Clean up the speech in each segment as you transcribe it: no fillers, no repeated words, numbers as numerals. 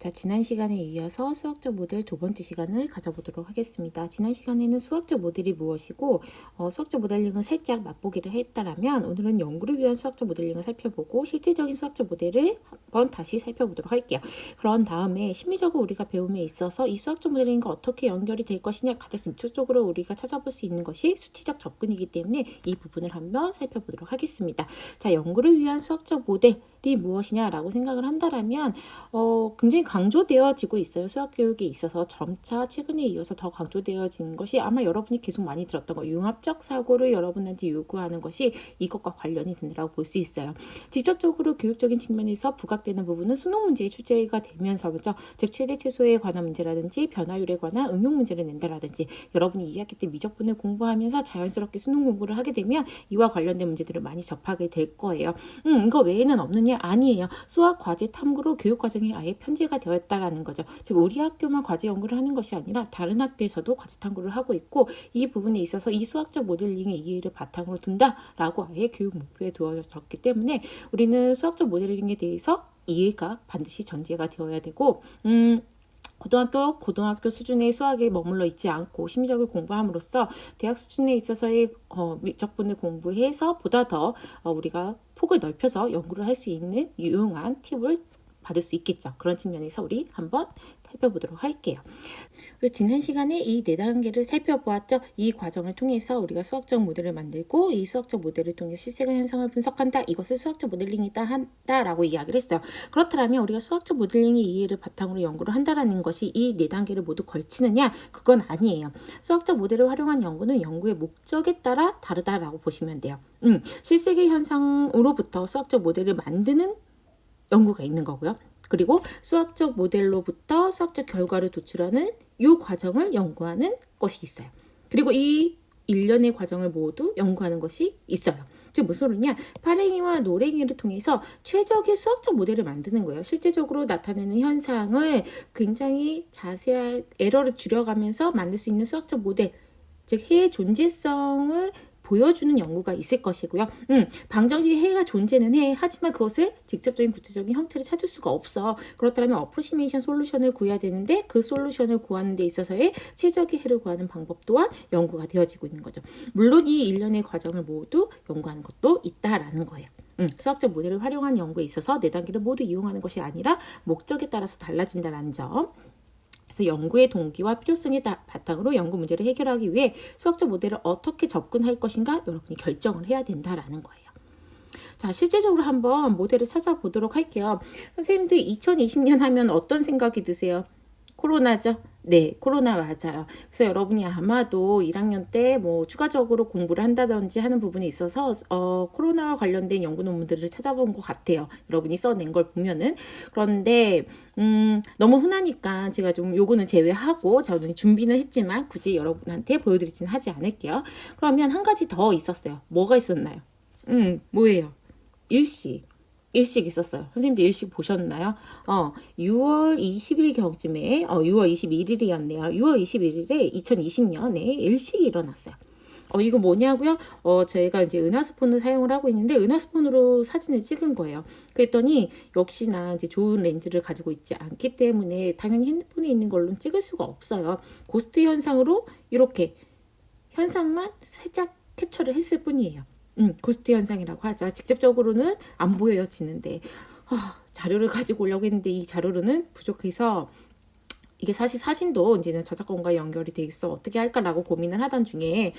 자, 지난 시간에 이어서 수학적 모델 두 번째 시간을 가져보도록 하겠습니다. 지난 시간에는 수학적 모델이 무엇이고 수학적 모델링을 살짝 맛보기를 했다라면 오늘은 연구를 위한 수학적 모델링을 살펴보고 실질적인 수학적 모델을 한번 다시 살펴보도록 할게요. 그런 다음에 심리적으로 우리가 배움에 있어서 이 수학적 모델링과 어떻게 연결이 될 것이냐 가장 직접적으로 우리가 찾아볼 수 있는 것이 수치적 접근이기 때문에 이 부분을 한번 살펴보도록 하겠습니다. 자, 연구를 위한 수학적 모델이 무엇이냐라고 생각을 한다라면 굉장히 강조되어지고 있어요. 수학교육에 있어서 점차 최근에 이어서 더 강조되어진 것이 아마 여러분이 계속 많이 들었던 거 융합적 사고를 여러분한테 요구하는 것이 이것과 관련이 된다고 볼 수 있어요. 직접적으로 교육적인 측면에서 부각되는 부분은 수능 문제의 출제가 되면서부터 즉 최대 최소에 관한 문제라든지 변화율에 관한 응용 문제를 낸다라든지 여러분이 2학기 때 미적분을 공부하면서 자연스럽게 수능 공부를 하게 되면 이와 관련된 문제들을 많이 접하게 될 거예요. 이거 외에는 없느냐? 아니에요. 수학 과제 탐구로 교육 과정이 아예 편제가 되었다라는 거죠. 즉 우리 학교만 과제 연구를 하는 것이 아니라 다른 학교에서도 과제 탐구를 하고 있고 이 부분에 있어서 이 수학적 모델링의 이해를 바탕으로 둔다라고 아예 교육 목표에 두어졌기 때문에 우리는 수학적 모델링에 대해서 이해가 반드시 전제가 되어야 되고 고등학교 수준의 수학에 머물러 있지 않고 심리적을 공부함으로써 대학 수준에 있어서의 미적분을 공부해서 보다 더 우리가 폭을 넓혀서 연구를 할 수 있는 유용한 팁을 받을 수 있겠죠. 그런 측면에서 우리 한번 살펴보도록 할게요. 그리고 지난 시간에 이 4단계를 살펴보았죠. 이 과정을 통해서 우리가 수학적 모델을 만들고 이 수학적 모델을 통해 실생활 현상을 분석한다. 이것을 수학적 모델링이다 한다라고 이야기를 했어요. 그렇다면 우리가 수학적 모델링의 이해를 바탕으로 연구를 한다라는 것이 이 4단계를 모두 걸치느냐? 그건 아니에요. 수학적 모델을 활용한 연구는 연구의 목적에 따라 다르다라고 보시면 돼요. 실생활 현상으로부터 수학적 모델을 만드는 연구가 있는 거고요. 그리고 수학적 모델로부터 수학적 결과를 도출하는 이 과정을 연구하는 것이 있어요. 그리고 이 일련의 과정을 모두 연구하는 것이 있어요. 즉 무슨 소리냐? 파랭이와 노랭이를 통해서 최적의 수학적 모델을 만드는 거예요. 실제적으로 나타내는 현상을 굉장히 자세한 에러를 줄여가면서 만들 수 있는 수학적 모델, 즉 해의 존재성을 보여주는 연구가 있을 것이고요. 방정식 해가 존재는 해. 하지만 그것을 직접적인 구체적인 형태를 찾을 수가 없어. 그렇다면 어프로시메이션 솔루션을 구해야 되는데 그 솔루션을 구하는 데 있어서의 최적의 해를 구하는 방법 또한 연구가 되어지고 있는 거죠. 물론 이 일련의 과정을 모두 연구하는 것도 있다라는 거예요. 수학적 모델을 활용한 연구에 있어서 4단계를 모두 이용하는 것이 아니라 목적에 따라서 달라진다는 점. 그래서 연구의 동기와 필요성에 바탕으로 연구 문제를 해결하기 위해 수학적 모델을 어떻게 접근할 것인가 여러분이 결정을 해야 된다라는 거예요. 자, 실제적으로 한번 모델을 찾아보도록 할게요. 선생님들 2020년 하면 어떤 생각이 드세요? 코로나죠? 네, 코로나 맞아요. 그래서 여러분이 아마도 1학년 때 뭐 추가적으로 공부를 한다든지 하는 부분에 있어서 코로나와 관련된 연구 논문들을 찾아본 것 같아요. 여러분이 써낸 걸 보면은. 그런데 너무 흔하니까 제가 좀 요거는 제외하고 저는 준비는 했지만 굳이 여러분한테 보여드리지는 하지 않을게요. 그러면 한 가지 더 있었어요. 뭐가 있었나요? 뭐예요? 일식 있었어요. 선생님들 일식 보셨나요? 6월 20일경쯤에 6월 21일이었네요. 6월 21일에 2020년에 일식이 일어났어요. 이거 뭐냐고요? 저희가 이제 은하수폰을 사용을 하고 있는데 은하수폰으로 사진을 찍은 거예요. 그랬더니 역시나 이제 좋은 렌즈를 가지고 있지 않기 때문에 당연히 핸드폰에 있는 걸로는 찍을 수가 없어요. 고스트 현상으로 이렇게 현상만 살짝 캡처를 했을 뿐이에요. 고스트 현상이라고 하죠. 직접적으로는 안 보여지는데 자료를 가지고 오려고 했는데 이 자료로는 부족해서 이게 사실 사진도 이제는 저작권과 연결이 돼 있어 어떻게 할까라고 고민을 하던 중에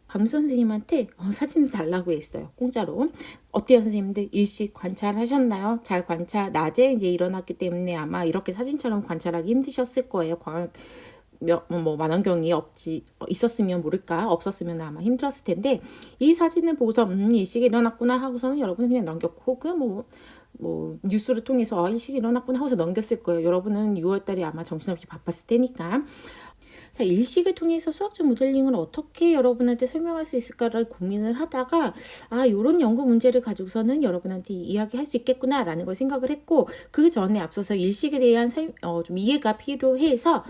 감 선생님한테 사진을 달라고 했어요. 공짜로. 어때요, 선생님들? 일식 관찰하셨나요? 잘 낮에 이제 일어났기 때문에 아마 이렇게 사진처럼 관찰하기 힘드셨을 거예요. 만원경이 있었으면 모를까 없었으면 아마 힘들었을 텐데 이 사진을 보고서 일식이 일어났구나 하고서는 여러분은 그냥 넘겼고 혹은 뉴스를 통해서 일식이 일어났구나 하고서 넘겼을 거예요. 여러분은 6월달에 아마 정신없이 바빴을 테니까. 자, 일식을 통해서 수학적 모델링을 어떻게 여러분한테 설명할 수 있을까를 고민을 하다가 요런 연구 문제를 가지고서는 여러분한테 이야기할 수 있겠구나라는 걸 생각을 했고 그 전에 앞서서 일식에 대한 좀 이해가 필요해서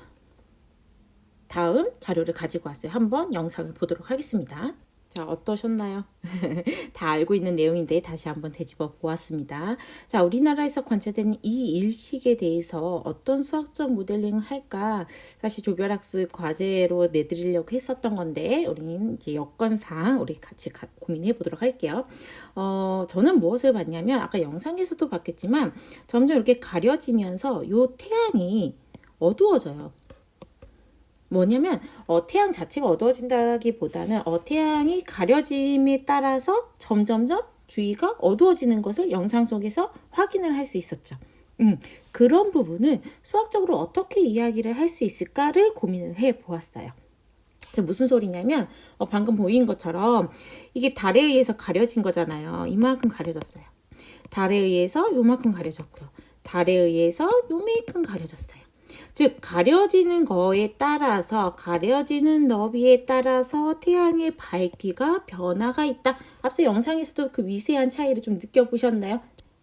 다음 자료를 가지고 왔어요. 한번 영상을 보도록 하겠습니다. 자, 어떠셨나요? 다 알고 있는 내용인데 다시 한번 되짚어 보았습니다. 자, 우리나라에서 관찰된 이 일식에 대해서 어떤 수학적 모델링을 할까? 사실 조별학습 과제로 내드리려고 했었던 건데 우리는 이제 여건상 우리 같이 고민해 보도록 할게요. 저는 무엇을 봤냐면 아까 영상에서도 봤겠지만 점점 이렇게 가려지면서 요 태양이 어두워져요. 뭐냐면 태양 자체가 어두워진다기보다는 태양이 가려짐에 따라서 점점점 주위가 어두워지는 것을 영상 속에서 확인을 할 수 있었죠. 그런 부분을 수학적으로 어떻게 이야기를 할 수 있을까를 고민을 해 보았어요. 무슨 소리냐면 방금 보인 것처럼 이게 달에 의해서 가려진 거잖아요. 이만큼 가려졌어요. 달에 의해서 요만큼 가려졌고요. 달에 의해서 요만큼 가려졌어요. 즉 가려지는 거에 따라서 가려지는 너비에 따라서 태양의 밝기가 변화가 있다. 앞서 영상에서도 그 미세한 차이를 좀 느껴보셨나요?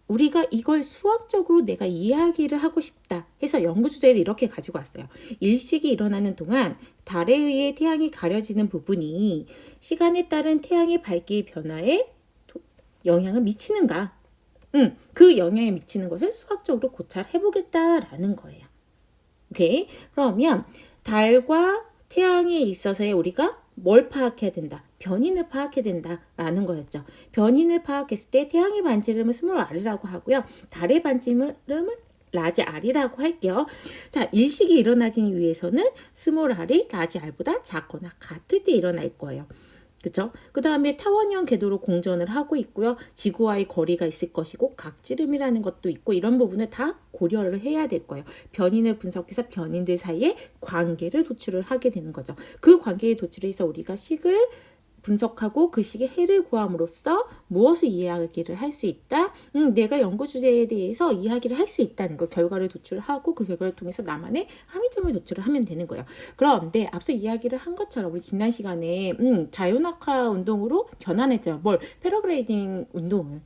우리가 이걸 수학적으로 내가 이야기를 하고 싶다 해서 연구 주제를 이렇게 가지고 왔어요. 일식이 일어나는 동안 달에 의해 태양이 가려지는 부분이 시간에 따른 태양의 밝기 변화에 영향을 미치는가? 그 영향에 미치는 것을 수학적으로 고찰해 보겠다라는 거예요. 오케이. 그러면 달과 태양에 있어서의 우리가 뭘 파악해야 된다? 변인을 파악해야 된다라는 거였죠. 변인을 파악했을 때 태양의 반지름은 스몰 r이라고 하고요. 달의 반지름은 라지 r이라고 할게요. 자, 일식이 일어나기 위해서는 스몰 r이 라지 r보다 작거나 같을 때 일어날 거예요. 그렇죠? 그 다음에 타원형 궤도로 공전을 하고 있고요. 지구와의 거리가 있을 것이고 각지름이라는 것도 있고 이런 부분을 다 고려를 해야 될 거예요. 변인을 분석해서 변인들 사이에 관계를 도출을 하게 되는 거죠. 그 관계에 도출해서 우리가 식을 분석하고 그 식의 해를 구함으로써 무엇을 이야기를 할 수 있다? 내가 연구 주제에 대해서 이야기를 할 수 있다는 걸 결과를 도출하고 그 결과를 통해서 나만의 함의점을 도출을 하면 되는 거예요. 그런데 앞서 이야기를 한 것처럼 우리 지난 시간에 자연학화 운동으로 변환했죠. 뭘? 패러그레이딩 운동을.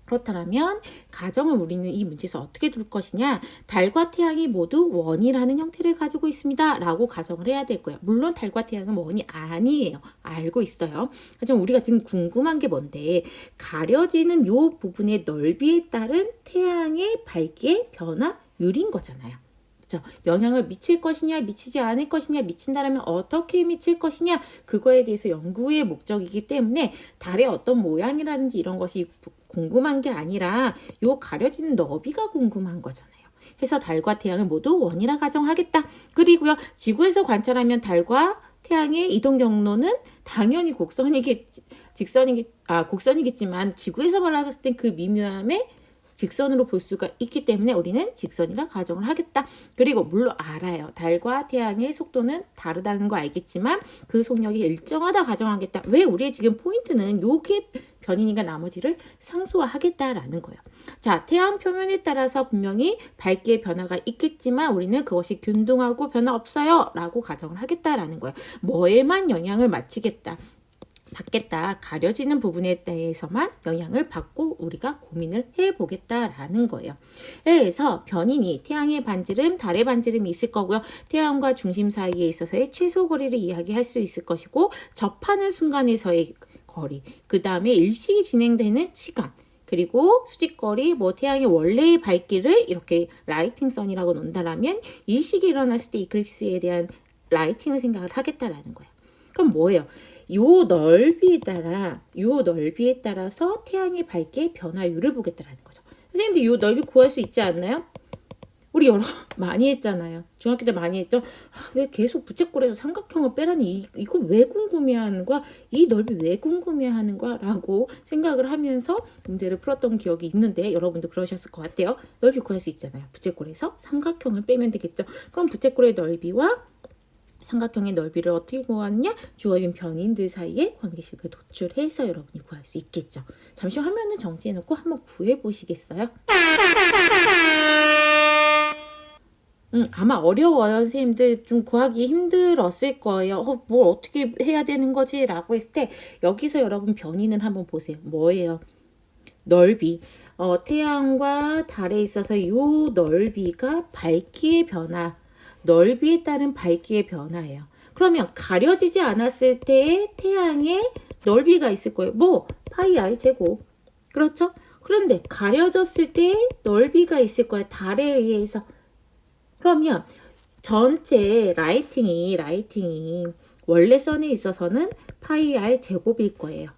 그렇다면 가정을 우리는 이 문제에서 어떻게 둘 것이냐. 달과 태양이 모두 원이라는 형태를 가지고 있습니다 라고 가정을 해야 될 거예요. 물론 달과 태양은 원이 아니에요. 알고 있어요. 하지만 우리가 지금 궁금한 게 뭔데 가려지는 요 부분의 넓이에 따른 태양의 밝기의 변화율인 거잖아요. 그렇죠? 영향을 미칠 것이냐 미치지 않을 것이냐 미친다라면 어떻게 미칠 것이냐 그거에 대해서 연구의 목적이기 때문에 달의 어떤 모양이라든지 이런 것이 궁금한 게 아니라 요 가려지는 너비가 궁금한 거잖아요. 해서 달과 태양을 모두 원이라 가정하겠다. 그리고요 지구에서 관찰하면 달과 태양의 이동 경로는 당연히 곡선이겠지만 지구에서 바라봤을 땐 그 미묘함에 직선으로 볼 수가 있기 때문에 우리는 직선이라 가정을 하겠다. 그리고 물론 알아요. 달과 태양의 속도는 다르다는 거 알겠지만 그 속력이 일정하다 가정하겠다. 왜 우리의 지금 포인트는 요게 변인인가 나머지를 상수화하겠다라는 거예요. 자, 태양 표면에 따라서 분명히 밝기의 변화가 있겠지만 우리는 그것이 균등하고 변화 없어요 라고 가정을 하겠다라는 거예요. 뭐에만 영향을 받겠다. 가려지는 부분에 대해서만 영향을 받고 우리가 고민을 해보겠다라는 거예요. 그래서 변인이 태양의 반지름, 달의 반지름이 있을 거고요. 태양과 중심 사이에 있어서의 최소 거리를 이야기할 수 있을 것이고 접하는 순간에서의 거리, 그 다음에 일식이 진행되는 시간, 그리고 수직거리, 태양의 원래의 밝기를 이렇게 라이팅 선이라고 논다라면 일식이 일어났을 때 이클립스에 대한 라이팅을 생각을 하겠다라는 거예요. 그럼 뭐예요? 요 넓이에 따라서 태양의 밝기의 변화율을 보겠다라는 거죠. 선생님들 요 넓이 구할 수 있지 않나요? 우리 여러 많이 했잖아요. 중학교 때 많이 했죠. 왜 계속 부채꼴에서 삼각형을 빼라니 이걸 왜 궁금해하는 거야? 이 넓이 왜 궁금해하는 거야? 라고 생각을 하면서 문제를 풀었던 기억이 있는데 여러분도 그러셨을 것 같아요. 넓이 구할 수 있잖아요. 부채꼴에서 삼각형을 빼면 되겠죠. 그럼 부채꼴의 넓이와 삼각형의 넓이를 어떻게 구하느냐? 주어진 변인들 사이에 관계식을 도출해서 여러분이 구할 수 있겠죠. 잠시 화면을 정지해놓고 한번 구해보시겠어요? 아마 어려워요. 선생님들 좀 구하기 힘들었을 거예요. 뭘 어떻게 해야 되는 거지? 라고 했을 때 여기서 여러분 변인을 한번 보세요. 뭐예요? 넓이. 태양과 달에 있어서 이 넓이가 밝기의 변화, 넓이에 따른 밝기의 변화예요. 그러면 가려지지 않았을 때의 태양의 넓이가 있을 거예요. 뭐? 파이 r 제곱. 그렇죠? 그런데 가려졌을 때의 넓이가 있을 거예요. 달에 의해서. 그러면 전체 라이팅이 원래 선에 있어서는 파이 r 제곱일 거예요.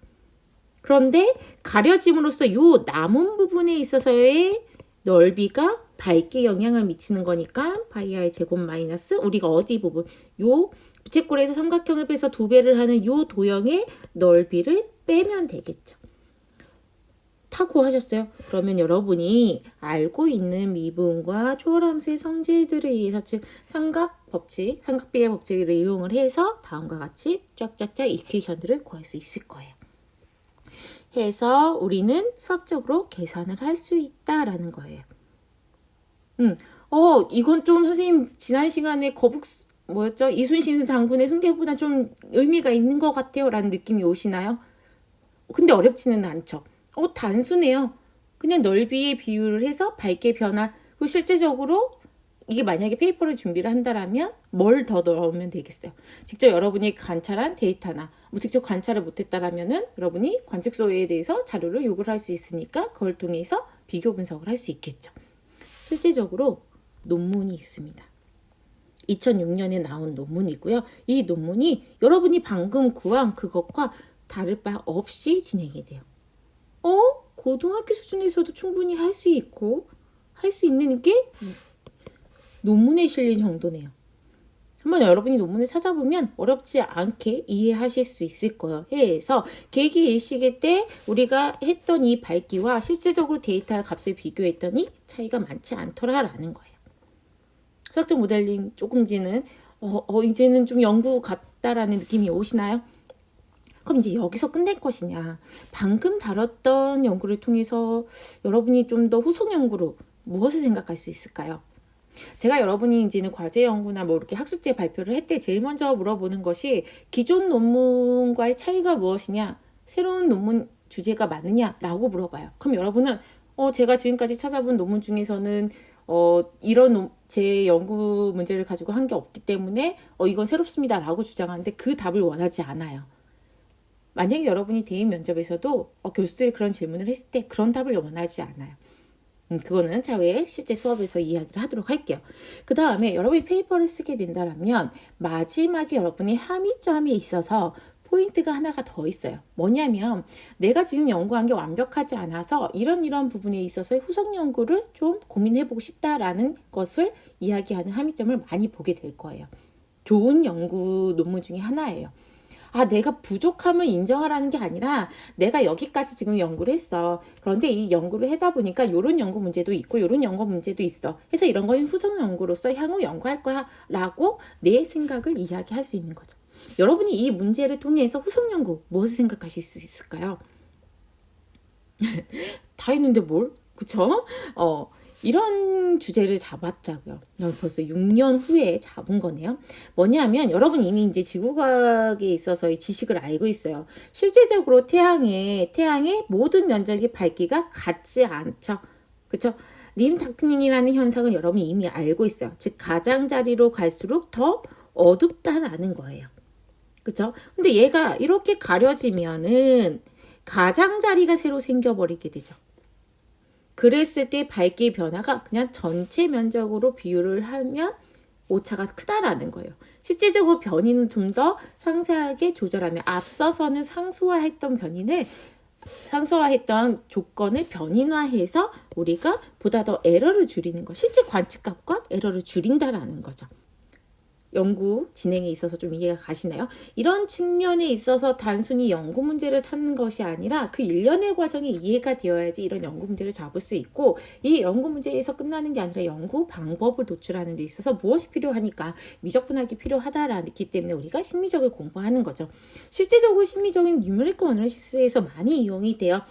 그런데 가려짐으로써 요 남은 부분에 있어서의 넓이가 밝기에 영향을 미치는 거니까 파이 r 제곱 마이너스 우리가 어디 부분 요 부채꼴에서 삼각형을 빼서 2배를 하는 요 도형의 넓이를 빼면 되겠죠. 다 구하셨어요? 그러면 여러분이 알고 있는 미분과 초월함수의 성질들에 의해서 즉 삼각법칙, 삼각비의 법칙을 이용을 해서 다음과 같이 쫙쫙쫙 이퀘이션들을 구할 수 있을 거예요. 해서 우리는 수학적으로 계산을 할 수 있다라는 거예요. 이건 좀 선생님 지난 시간에 뭐였죠? 이순신 장군의 순계보다 좀 의미가 있는 것 같아요 라는 느낌이 오시나요? 근데 어렵지는 않죠. 단순해요. 그냥 넓이의 비율을 해서 밝기의 변화. 그리고 실제적으로 이게 만약에 페이퍼를 준비를 한다라면 뭘 더 넣으면 되겠어요. 직접 여러분이 관찰한 데이터나 직접 관찰을 못했다라면은 여러분이 관측소에 대해서 자료를 요구를 할 수 있으니까 그걸 통해서 비교 분석을 할 수 있겠죠. 실제적으로 논문이 있습니다. 2006년에 나온 논문이고요. 이 논문이 여러분이 방금 구한 그것과 다를 바 없이 진행이 돼요. 고등학교 수준에서도 충분히 할 수 있고 할 수 있는 게 논문에 실린 정도네요. 한번 여러분이 논문을 찾아보면 어렵지 않게 이해하실 수 있을 거예요. 해서 계기 일식일 때 우리가 했던 이 밝기와 실제적으로 데이터 값을 비교했더니 차이가 많지 않더라라는 거예요. 수학적 모델링 조금지는 이제는 좀 연구 같다라는 느낌이 오시나요? 그럼 이제 여기서 끝낼 것이냐. 방금 다뤘던 연구를 통해서 여러분이 좀 더 후속 연구로 무엇을 생각할 수 있을까요? 제가 여러분이 이제는 과제 연구나 뭐 이렇게 학술제 발표를 할 때 제일 먼저 물어보는 것이 기존 논문과의 차이가 무엇이냐, 새로운 논문 주제가 많으냐라고 물어봐요. 그럼 여러분은 제가 지금까지 찾아본 논문 중에서는 이런 제 연구 문제를 가지고 한 게 없기 때문에 이건 새롭습니다라고 주장하는데 그 답을 원하지 않아요. 만약에 여러분이 대인 면접에서도 교수들이 그런 질문을 했을 때 그런 답을 원하지 않아요. 그거는 차후에 실제 수업에서 이야기를 하도록 할게요. 그 다음에 여러분이 페이퍼를 쓰게 된다면 마지막에 여러분이 함의점이 있어서 포인트가 하나가 더 있어요. 뭐냐면 내가 지금 연구한 게 완벽하지 않아서 이런 부분에 있어서 후속 연구를 좀 고민해보고 싶다라는 것을 이야기하는 함의점을 많이 보게 될 거예요. 좋은 연구 논문 중에 하나예요. 내가 부족함을 인정하라는 게 아니라 내가 여기까지 지금 연구를 했어. 그런데 이 연구를 하다 보니까 이런 연구 문제도 있고 이런 연구 문제도 있어. 그래서 이런 건 후속 연구로서 향후 연구할 거야 라고 내 생각을 이야기할 수 있는 거죠. 여러분이 이 문제를 통해서 후속 연구 무엇을 생각하실 수 있을까요? 다 했는데 뭘? 그쵸? 이런 주제를 잡았더라고요. 벌써 6년 후에 잡은 거네요. 뭐냐면 여러분 이미 이제 지구과학에 있어서의 지식을 알고 있어요. 실제적으로 태양의 모든 면적의 밝기가 같지 않죠. 그쵸? 림 다크닝이라는 현상은 여러분이 이미 알고 있어요. 즉 가장자리로 갈수록 더 어둡다라는 거예요. 그쵸? 근데 얘가 이렇게 가려지면은 가장자리가 새로 생겨버리게 되죠. 그랬을 때 밝기 변화가 그냥 전체 면적으로 비율을 하면 오차가 크다라는 거예요. 실제적으로 변이는 좀 더 상세하게 조절하면 앞서서는 상수화했던 조건을 변인화해서 우리가 보다 더 에러를 줄이는 거. 실제 관측값과 에러를 줄인다라는 거죠. 연구 진행에 있어서 좀 이해가 가시나요? 이런 측면에 있어서 단순히 연구 문제를 찾는 것이 아니라 그 일련의 과정이 이해가 되어야지 이런 연구 문제를 잡을 수 있고 이 연구 문제에서 끝나는 게 아니라 연구 방법을 도출하는 데 있어서 무엇이 필요하니까 미적분학이 필요하다라기 때문에 우리가 심리적을 공부하는 거죠. 실제적으로 심리적인 뉴메리컬 어널리시스에서 많이 이용이 돼요.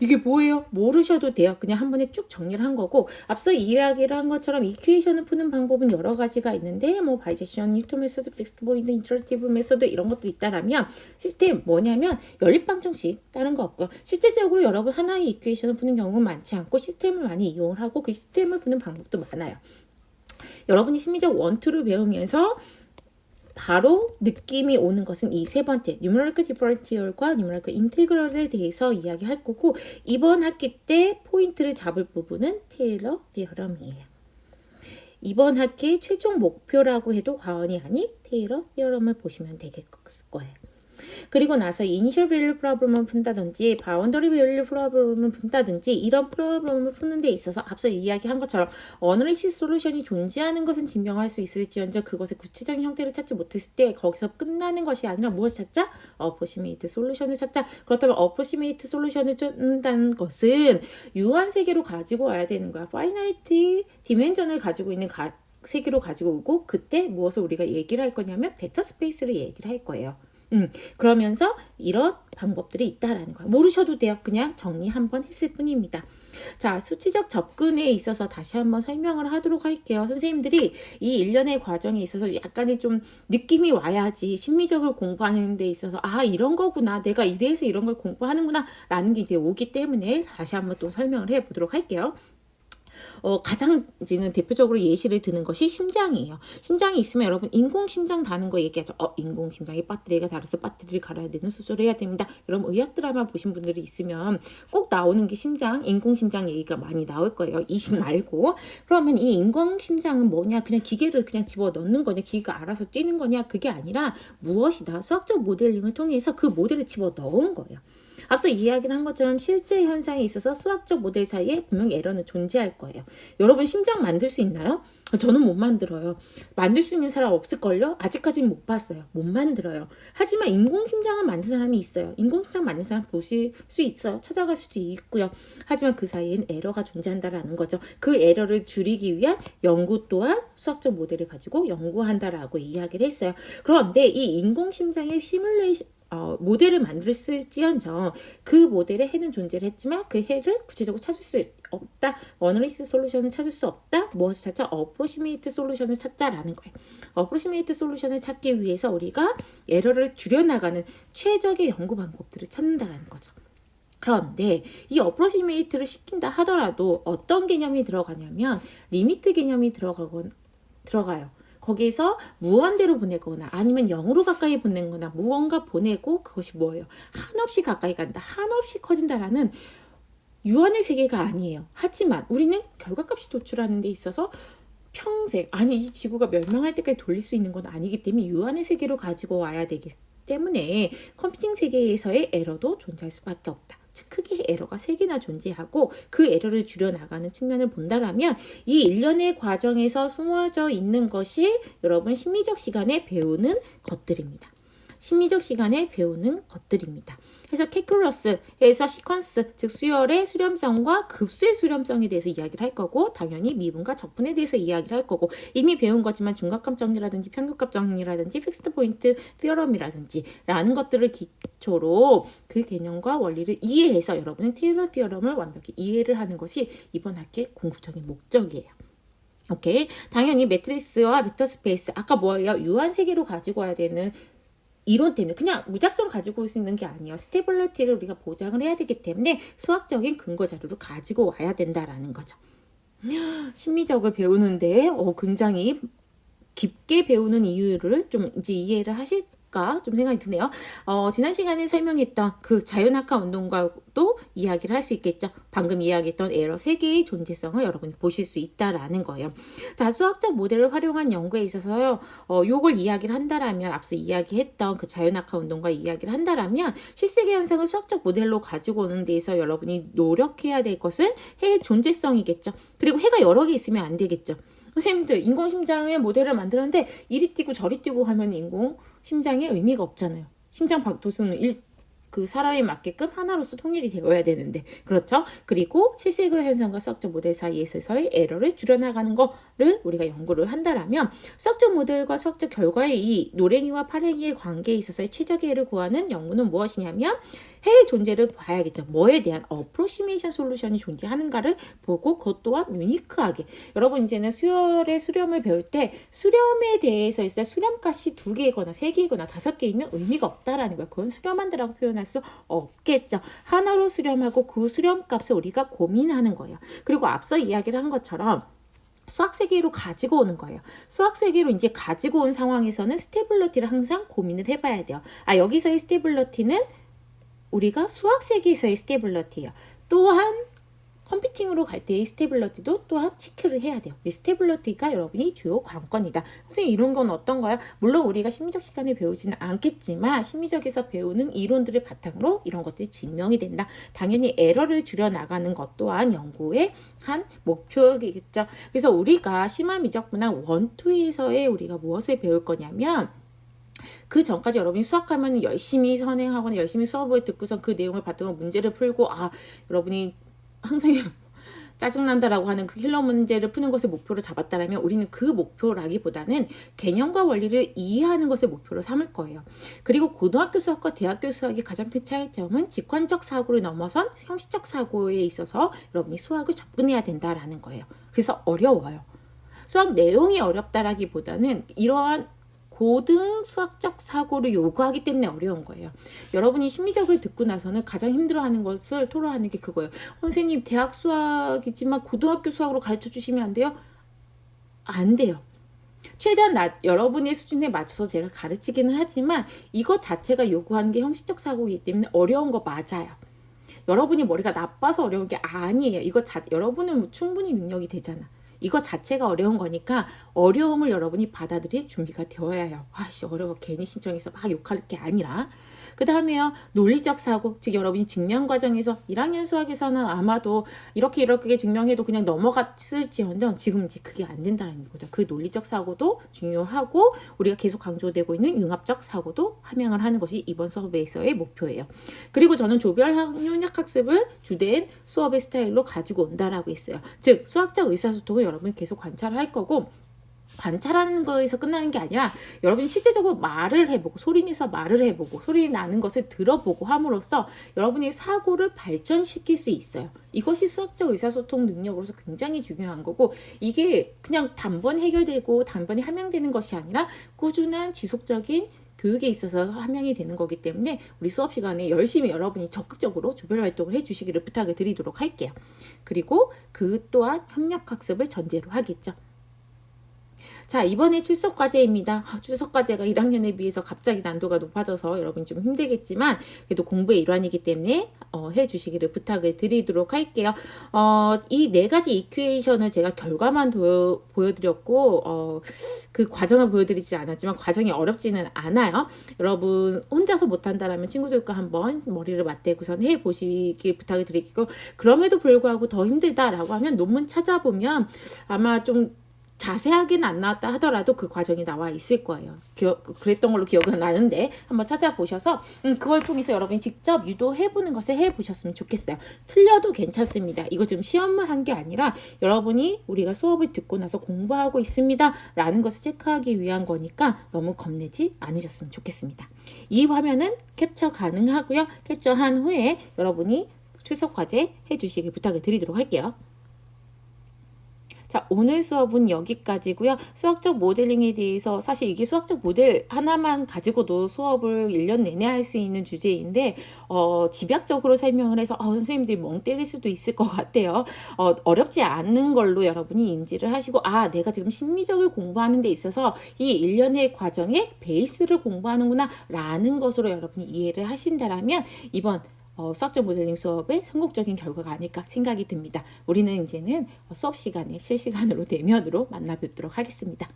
이게 뭐예요? 모르셔도 돼요. 그냥 한 번에 쭉 정리를 한 거고 앞서 이야기를 한 것처럼 이퀘이션을 푸는 방법은 여러 가지가 있는데 바이제션, 뉴턴 메소드, 픽스드 보이드, 인터랙티브 메소드 이런 것도 있다라면 시스템 뭐냐면 연립방정식 다른 거 없고요. 실제적으로 여러분 하나의 이퀘이션을 푸는 경우는 많지 않고 시스템을 많이 이용을 하고 그 시스템을 푸는 방법도 많아요. 여러분이 심리적 원투를 배우면서 바로 느낌이 오는 것은 이 세 번째 Numerical Differential과 Numerical Integral에 대해서 이야기할 거고, 이번 학기 때 포인트를 잡을 부분은 테일러 디어럼이에요. 이번 학기 최종 목표라고 해도 과언이 아닌 테일러 디어럼을 보시면 되겠을 거예요. 그리고 나서 이니셜 밸류 프로블럼을 푼다든지 바운더리 밸류 프로블럼을 푼다든지 이런 프로블럼을 푸는 데 있어서 앞서 이야기한 것처럼 어널리시스 솔루션이 존재하는 것은 증명할 수 있을지언정 그것의 구체적인 형태를 찾지 못했을 때 거기서 끝나는 것이 아니라 무엇을 찾자? 어프로시메이트 솔루션을 찾자. 그렇다면 어프로시메이트 솔루션을 찾는다는 것은 유한 세계로 가지고 와야 되는 거야. 파이나이트 디멘전을 가지고 있는 세계로 가지고 오고, 그때 무엇을 우리가 얘기를 할 거냐면 벡터 스페이스를 얘기를 할 거예요. 그러면서 이런 방법들이 있다라는 거예요. 모르셔도 돼요. 그냥 정리 한번 했을 뿐입니다. 자, 수치적 접근에 있어서 다시 한번 설명을 하도록 할게요. 선생님들이 이 일련의 과정에 있어서 약간의 좀 느낌이 와야지 심리적으로 공부하는 데 있어서 이런 거구나, 내가 이래서 이런 걸 공부하는구나 라는 게 이제 오기 때문에 다시 한번 또 설명을 해보도록 할게요. 가장 이제는 대표적으로 예시를 드는 것이 심장이에요. 심장이 있으면 여러분 인공심장 다는 거 얘기하죠. 인공심장에 배터리가 달아서 배터리를 갈아야 되는 수술을 해야 됩니다. 여러분 의학 드라마 보신 분들이 있으면 꼭 나오는 게 인공심장 얘기가 많이 나올 거예요. 이식 말고. 그러면 이 인공심장은 뭐냐? 그냥 기계를 그냥 집어넣는 거냐? 기계가 알아서 뛰는 거냐? 그게 아니라 무엇이다? 수학적 모델링을 통해서 그 모델을 집어넣은 거예요. 앞서 이야기를 한 것처럼 실제 현상에 있어서 수학적 모델 사이에 분명히 에러는 존재할 거예요. 여러분 심장 만들 수 있나요? 저는 못 만들어요. 만들 수 있는 사람 없을걸요? 아직까지는 못 봤어요. 못 만들어요. 하지만 인공심장을 만든 사람이 있어요. 인공심장 만든 사람 보실 수 있어요. 찾아갈 수도 있고요. 하지만 그 사이엔 에러가 존재한다라는 거죠. 그 에러를 줄이기 위한 연구 또한 수학적 모델을 가지고 연구한다라고 이야기를 했어요. 그런데 이 인공심장의 시뮬레이션 모델을 만들었을지언정 그 모델의 해는 존재를 했지만 그 해를 구체적으로 찾을 수 없다. 어널리시스 솔루션을 찾을 수 없다. 무엇을 찾자? 어프로시메이트 솔루션을 찾자라는 거예요. 어프로시메이트 솔루션을 찾기 위해서 우리가 에러를 줄여나가는 최적의 연구 방법들을 찾는다라는 거죠. 그런데 이 어프로시메이트를 시킨다 하더라도 어떤 개념이 들어가냐면 리미트 개념이 들어가요. 거기서 무한대로 보내거나 아니면 0으로 가까이 보내거나 무언가 보내고 그것이 뭐예요? 한없이 가까이 간다. 한없이 커진다라는 유한의 세계가 아니에요. 하지만 우리는 결과값이 도출하는 데 있어서 평생, 이 지구가 멸망할 때까지 돌릴 수 있는 건 아니기 때문에 유한의 세계로 가지고 와야 되기 때문에 컴퓨팅 세계에서의 에러도 존재할 수밖에 없다. 즉 크게 에러가 3개나 존재하고 그 에러를 줄여나가는 측면을 본다라면 이 일련의 과정에서 숨어져 있는 것이 여러분 심리적 시간에 배우는 것들입니다. 심리적 시간에 배우는 것들입니다. 그래서 캘큘러스에서 시퀀스, 즉 수열의 수렴성과 급수의 수렴성에 대해서 이야기를 할 거고, 당연히 미분과 적분에 대해서 이야기를 할 거고, 이미 배운 거지만 중간값 정리라든지 평균값 정리라든지 픽스드 포인트 피어럼이라든지 라는 것들을 기초로 그 개념과 원리를 이해해서 여러분은 테일러 피어럼을 완벽히 이해를 하는 것이 이번 학기의 궁극적인 목적이에요. 오케이. 당연히 매트리스와 벡터 스페이스, 아까 뭐예요? 유한 세계로 가지고 와야 되는 이론 때문에 그냥 무작정 가지고 올 수 있는 게 아니에요. 스테빌리티를 우리가 보장을 해야 되기 때문에 수학적인 근거 자료를 가지고 와야 된다라는 거죠. 심리적을 배우는데 굉장히 깊게 배우는 이유를 좀 이제 이해를 하실까 좀 생각이 드네요. 지난 시간에 설명했던 그 자연학화 운동과도 이야기를 할 수 있겠죠. 방금 이야기했던 에러 3개의 존재성을 여러분이 보실 수 있다라는 거예요. 자, 수학적 모델을 활용한 연구에 있어서요. 요걸 이야기를 한다라면 앞서 이야기했던 그 자연학화 운동과 이야기를 한다라면 실세계 현상을 수학적 모델로 가지고 오는 데에서 여러분이 노력해야 될 것은 해의 존재성이겠죠. 그리고 해가 여러 개 있으면 안 되겠죠. 선생님들 인공심장의 모델을 만들었는데 이리 뛰고 저리 뛰고 하면 인공심장의 의미가 없잖아요. 심장 박도수는 그 사람에 맞게끔 하나로서 통일이 되어야 되는데, 그렇죠? 그리고 실세계 현상과 수학적 모델 사이에서의 에러를 줄여나가는 거를 우리가 연구를 한다라면 수학적 모델과 수학적 결과의 이 노랭이와 파랭이의 관계에 있어서의 최적의 해를 구하는 연구는 무엇이냐면 해의 존재를 봐야겠죠. 뭐에 대한 어프로시메이션 솔루션이 존재하는가를 보고 그것 또한 유니크하게, 여러분 이제는 수열의 수렴을 배울 때 수렴에 대해서 있어야 수렴값이 2개이거나 3개이거나 5개이면 의미가 없다라는 거예요. 그건 수렴한다라고 표현할 수 없겠죠. 하나로 수렴하고 그 수렴값을 우리가 고민하는 거예요. 그리고 앞서 이야기를 한 것처럼 수학 세계로 가지고 오는 거예요. 수학 세계로 이제 가지고 온 상황에서는 스테빌러티를 항상 고민을 해봐야 돼요. 여기서의 스테빌러티는 우리가 수학 세계에서의 스테빌러티예요. 또한 컴퓨팅으로 갈 때의 스테빌러티도 또한 체크를 해야 돼요. 이 스테빌러티가 여러분이 주요 관건이다. 선생님 이런 건 어떤가요? 물론 우리가 심리적 시간에 배우지는 않겠지만 심리적에서 배우는 이론들을 바탕으로 이런 것들이 증명이 된다. 당연히 에러를 줄여나가는 것 또한 연구의 한 목표이겠죠. 그래서 우리가 심화미적분학 1, 2에서의 우리가 무엇을 배울 거냐면 그 전까지 여러분이 수학하면 열심히 선행하거나 열심히 수업을 듣고서 그 내용을 바탕으로 문제를 풀고 여러분이 항상 짜증난다라고 하는 그 힐러 문제를 푸는 것을 목표로 잡았다면 우리는 그 목표라기보다는 개념과 원리를 이해하는 것을 목표로 삼을 거예요. 그리고 고등학교 수학과 대학교 수학의 가장 큰 차이점은 직관적 사고를 넘어선 형식적 사고에 있어서 여러분이 수학을 접근해야 된다라는 거예요. 그래서 어려워요. 수학 내용이 어렵다라기보다는 이러한 고등 수학적 사고를 요구하기 때문에 어려운 거예요. 여러분이 심리적을 듣고 나서는 가장 힘들어하는 것을 토로하는 게 그거예요. 선생님 대학 수학이지만 고등학교 수학으로 가르쳐 주시면 안 돼요? 안 돼요. 최대한 여러분의 수준에 맞춰서 제가 가르치기는 하지만 이것 자체가 요구하는 게 형식적 사고이기 때문에 어려운 거 맞아요. 여러분이 머리가 나빠서 어려운 게 아니에요. 여러분은 충분히 능력이 되잖아. 이거 자체가 어려운 거니까 어려움을 여러분이 받아들일 준비가 되어야 해요. 어려워 괜히 신청해서 막 욕할 게 아니라. 그 다음에요, 논리적 사고, 즉 여러분이 증명 과정에서 1학년 수학에서는 아마도 이렇게 증명해도 그냥 넘어갔을지언정 지금 이제 그게 안 된다는 거죠. 그 논리적 사고도 중요하고 우리가 계속 강조되고 있는 융합적 사고도 함양을 하는 것이 이번 수업에서의 목표예요. 그리고 저는 조별 협력 학습을 주된 수업의 스타일로 가지고 온다라고 했어요. 즉 수학적 의사소통을 여러분이 계속 관찰할 거고, 관찰하는 거에서 끝나는 게 아니라 여러분이 실제적으로 말을 해보고 소리내서 말을 해보고 소리 나는 것을 들어보고 함으로써 여러분의 사고를 발전시킬 수 있어요. 이것이 수학적 의사소통 능력으로서 굉장히 중요한 거고, 이게 그냥 단번 해결되고 단번에 함양되는 것이 아니라 꾸준한 지속적인 교육에 있어서 함양이 되는 거기 때문에 우리 수업 시간에 열심히 여러분이 적극적으로 조별 활동을 해주시기를 부탁을 드리도록 할게요. 그리고 그 또한 협력학습을 전제로 하겠죠. 자, 이번에 출석 과제입니다. 출석 과제가 1학년에 비해서 갑자기 난도가 높아져서 여러분이 좀 힘들겠지만 그래도 공부의 일환이기 때문에 해주시기를 부탁을 드리도록 할게요. 이 4가지 이퀘이션을 제가 결과만 보여드렸고 그 과정을 보여드리지 않았지만 과정이 어렵지는 않아요. 여러분 혼자서 못한다라면 친구들과 한번 머리를 맞대고선 해보시기 부탁을 드리고, 그럼에도 불구하고 더 힘들다라고 하면 논문 찾아보면 아마 좀 자세하게는 안 나왔다 하더라도 그 과정이 나와 있을 거예요. 그랬던 걸로 기억은 나는데 한번 찾아보셔서 그걸 통해서 여러분이 직접 유도해보는 것을 해보셨으면 좋겠어요. 틀려도 괜찮습니다. 이거 지금 시험만 한 게 아니라 여러분이 우리가 수업을 듣고 나서 공부하고 있습니다 라는 것을 체크하기 위한 거니까 너무 겁내지 않으셨으면 좋겠습니다. 이 화면은 캡처 가능하고요. 캡처한 후에 여러분이 출석 과제 해주시길 부탁을 드리도록 할게요. 자, 오늘 수업은 여기까지고요. 수학적 모델링에 대해서 사실 이게 수학적 모델 하나만 가지고도 수업을 1년 내내 할 수 있는 주제인데 집약적으로 설명을 해서 선생님들이 멍 때릴 수도 있을 것 같아요. 어렵지 않은 걸로 여러분이 인지를 하시고 내가 지금 심리적을 공부하는 데 있어서 이 1년의 과정의 베이스를 공부하는구나 라는 것으로 여러분이 이해를 하신다라면 이번 수학적 모델링 수업의 성공적인 결과가 아닐까 생각이 듭니다. 우리는 이제는 수업 시간에 실시간으로 대면으로 만나 뵙도록 하겠습니다.